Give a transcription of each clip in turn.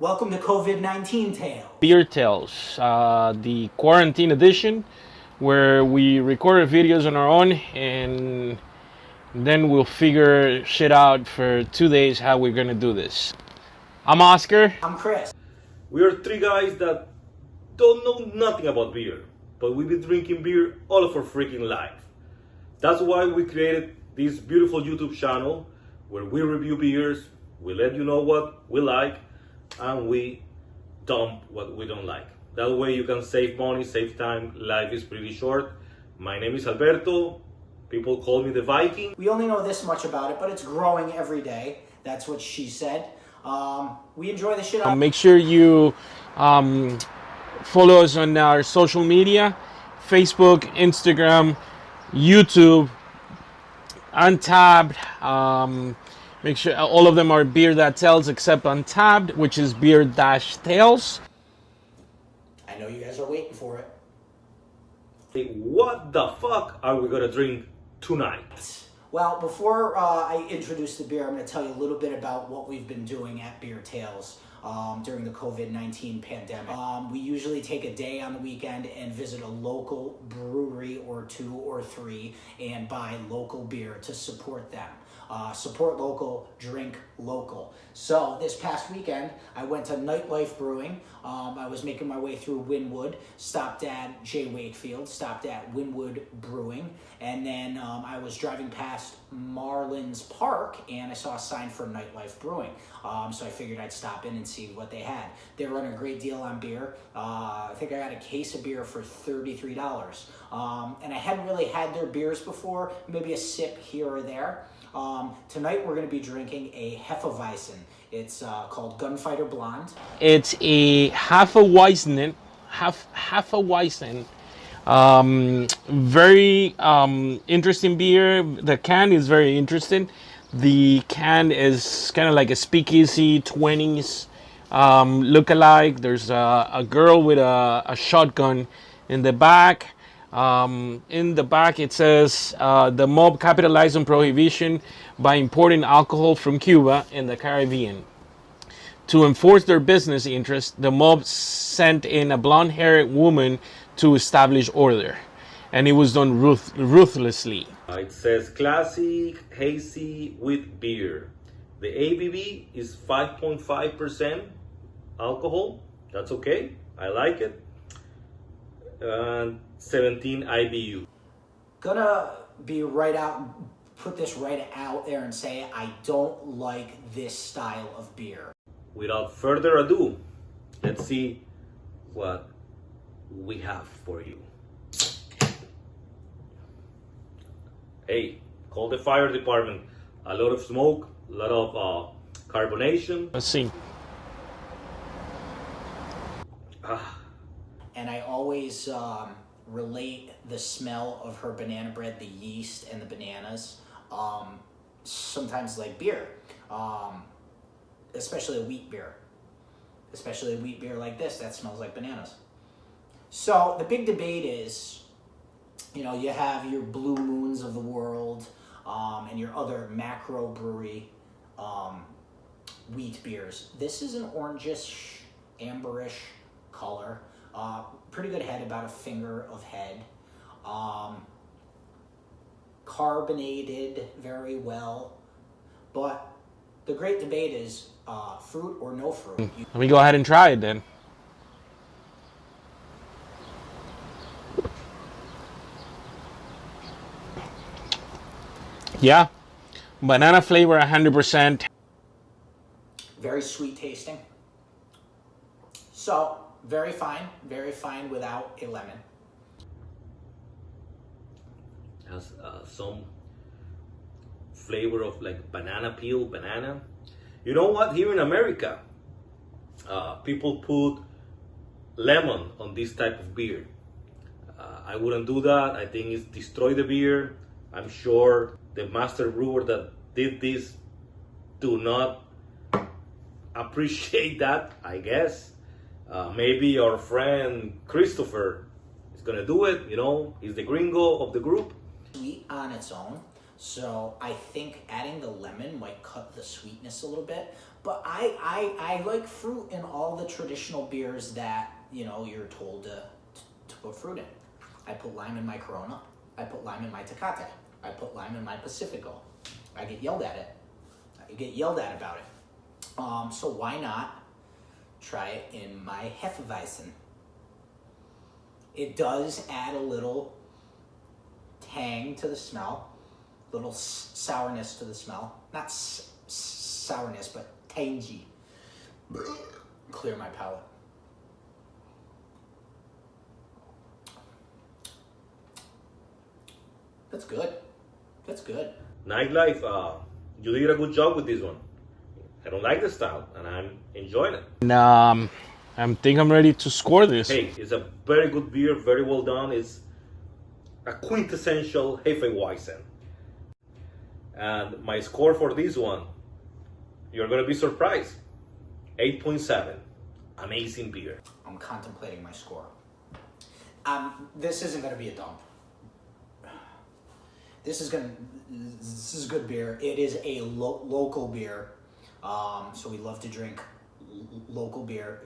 Welcome to COVID-19 Tale. Beer.Tales, the quarantine edition, where we record videos on our own and then we'll figure shit out for 2 days how we're gonna do this. I'm Oscar. I'm Chris. We are three guys that don't know nothing about beer, but we've been drinking beer all of our freaking life. That's why we created this beautiful YouTube channel where we review beers, we let you know what we like, and we dump what we don't like. That way you can save money, save time. Life is pretty short. My name is Alberto. People call me the Viking. We only know this much about it, but it's growing every day. That's what she said. We enjoy the shit out. Make sure you follow us on our social media, Facebook, Instagram, YouTube, Untabbed. Make sure all of them are Beer.Tales except Untabbed, which is Beer-Tales. I know you guys are waiting for it. Hey, what the fuck are we gonna drink tonight? Well, before I introduce the beer, I'm going to tell you a little bit about what we've been doing at Beer.Tales during the COVID-19 pandemic. We usually take a day on the weekend and visit a local brewery or two or three and buy local beer to support them. Support local, drink local. So this past weekend, I went to Nightlife Brewing. I was making my way through Wynwood, stopped at J. Wakefield, stopped at Wynwood Brewing, and then I was driving past Marlins Park and I saw a sign for Nightlife Brewing. So I figured I'd stop in and see what they had. They were running a great deal on beer. I think I got a case of beer for $33. And I hadn't really had their beers before, maybe a sip here or there. Tonight we're going to be drinking a Hefeweizen. It's called Gunfighter Blonde. It's a Hefeweizen. Very interesting beer. The can is very interesting. The can is kind of like a speakeasy 20s look-alike. There's a girl with a shotgun in the back. In the back it says the mob capitalized on Prohibition by importing alcohol from Cuba and the Caribbean. To enforce their business interests, the mob sent in a blonde-haired woman to establish order, and it was done ruthlessly. It says classic hazy with beer. The ABV is 5.5% alcohol. That's okay. I like it. And 17 IBU. Gonna be put this right out there and say I don't like this style of beer. Without further ado, let's see what we have for you. Hey, call the fire department. A lot of smoke, a lot of carbonation. Let's see. And I always relate the smell of her banana bread, the yeast and the bananas, sometimes like beer, especially a wheat beer. Especially a wheat beer like this, that smells like bananas. So the big debate is, you know, you have your Blue Moons of the world and your other macro brewery wheat beers. This is an orangish, amberish color. Pretty good head, about a finger of head. Carbonated very well. But the great debate is fruit or no fruit. Let me go ahead and try it then. Yeah, banana flavor 100%. Very sweet tasting. So, very fine without a lemon. Has some flavor of like banana peel, banana. You know what? Here in America, people put lemon on this type of beer. I wouldn't do that. I think it's destroy the beer. I'm sure the master brewer that did this do not appreciate that, I guess. Maybe our friend Christopher is gonna do it, you know, he's the gringo of the group. Sweet on its own, so I think adding the lemon might cut the sweetness a little bit, But I like fruit in all the traditional beers that, you know, you're told to put fruit in. I put lime in my Corona. I put lime in my Tecate. I put lime in my Pacifico. I get yelled at it. I get yelled at about it. So why not try it in my Hefeweizen? It does add a little tang to the smell, little sourness to the smell. Not sourness, but tangy. Clear my palate. That's good. That's good. Nightlife, you did a good job with this one. I don't like the style, and I'm enjoying it. And I think I'm ready to score this. Hey, it's a very good beer, very well done. It's a quintessential Hefeweizen. And my score for this one, you're gonna be surprised. 8.7. Amazing beer. I'm contemplating my score. This isn't gonna be a dump. This is good beer. It is a local beer, so we love to drink local beer,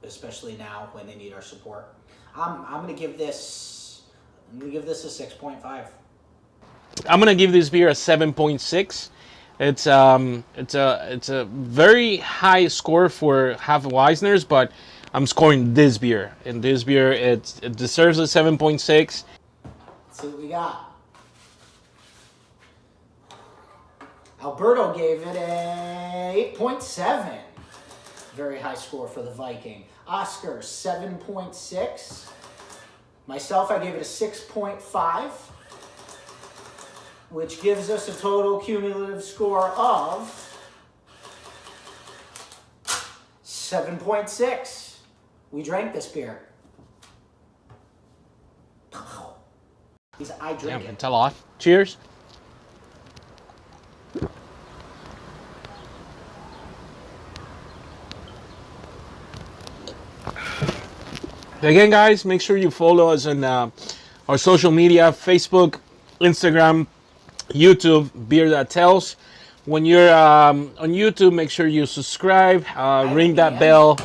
especially now when they need our support. I'm gonna give this a 6.5. I'm gonna give this beer a 7.6. It's a very high score for Hefeweizens, but I'm scoring this beer. And this beer, it deserves a 7.6. Let's see what we got. Alberto gave it a 8.7. Very high score for the Viking. Oscar, 7.6. Myself, I gave it a 6.5, which gives us a total cumulative score of 7.6. We drank this beer. I drink it. It's a lot. Cheers. Again, guys, make sure you follow us on our social media, Facebook, Instagram, YouTube, Beer.Tales. When you're on YouTube, make sure you subscribe, ring that bell.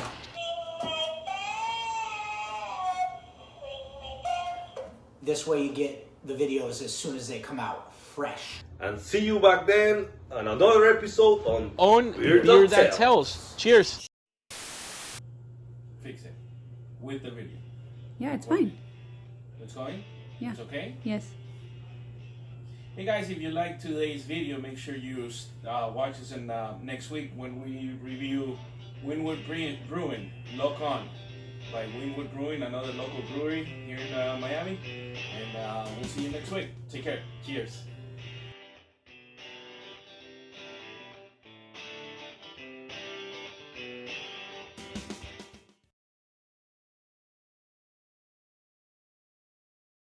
This way you get the videos as soon as they come out, fresh. And see you back then on another episode on Beer.Tales. Cheers. Fix it. With the video. Yeah, it's fine. It's going? Yeah. It's okay? Yes. Hey guys, if you like today's video, make sure you watch us in next week when we review Winwood Brewing, Lock On by Winwood Brewing, another local brewery here in Miami. And we'll see you next week. Take care. Cheers.